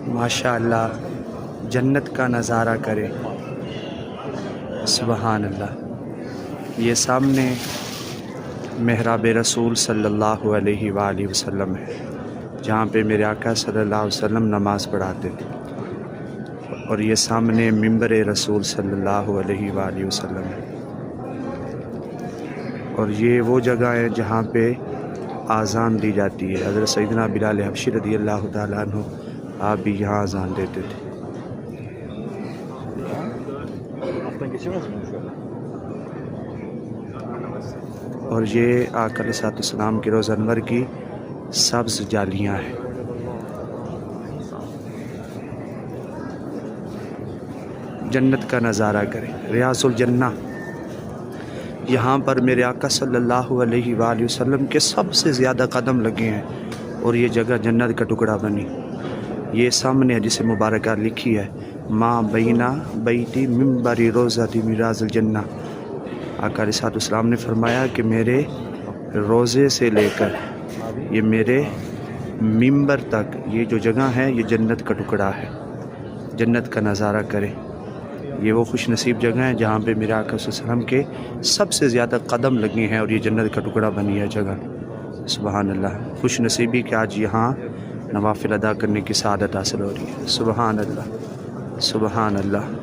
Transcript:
ماشاء اللہ جنت کا نظارہ کرے۔ سبحان اللہ۔ یہ سامنے محراب رسول صلی اللہ علیہ وآلہ وسلم ہے، جہاں پہ میرے آقا صلی اللہ علیہ وسلم نماز پڑھاتے تھے، اور یہ سامنے منبر رسول صلی اللہ علیہ وآلہ وسلم ہے، اور یہ وہ جگہ ہے جہاں پہ آذان دی جاتی ہے۔ حضرت سیدنا بلال حبشی رضی اللہ تعالیٰ عنہ آپ بھی یہاں آذان دیتے تھے۔ اور یہ آقا علیہ السلام کے روضہ انور کی سبز جالیاں ہیں۔ جنت کا نظارہ کریں، ریاض الجنہ۔ یہاں پر میرے آقا صلی اللہ علیہ وآلہ وسلم کے سب سے زیادہ قدم لگے ہیں، اور یہ جگہ جنت کا ٹکڑا بنی۔ یہ سامنے حدیث مبارکہ لکھی ہے، ماں بینا بیتی منبری روضتی میراز الجنہ۔ آقا علیہ السلام نے فرمایا کہ میرے روزے سے لے کر یہ میرے منبر تک یہ جو جگہ ہے یہ جنت کا ٹکڑا ہے۔ جنت کا نظارہ کریں۔ یہ وہ خوش نصیب جگہ ہے جہاں پہ میرے آقا صلی اللہ علیہ وسلم کے سب سے زیادہ قدم لگے ہیں، اور یہ جنت کا ٹکڑا بنی ہے جگہ۔ سبحان اللہ۔ خوش نصیبی کہ آج یہاں نوافل ادا کرنے کی سعادت حاصل ہو رہی ہے۔ سبحان اللہ، سبحان اللہ۔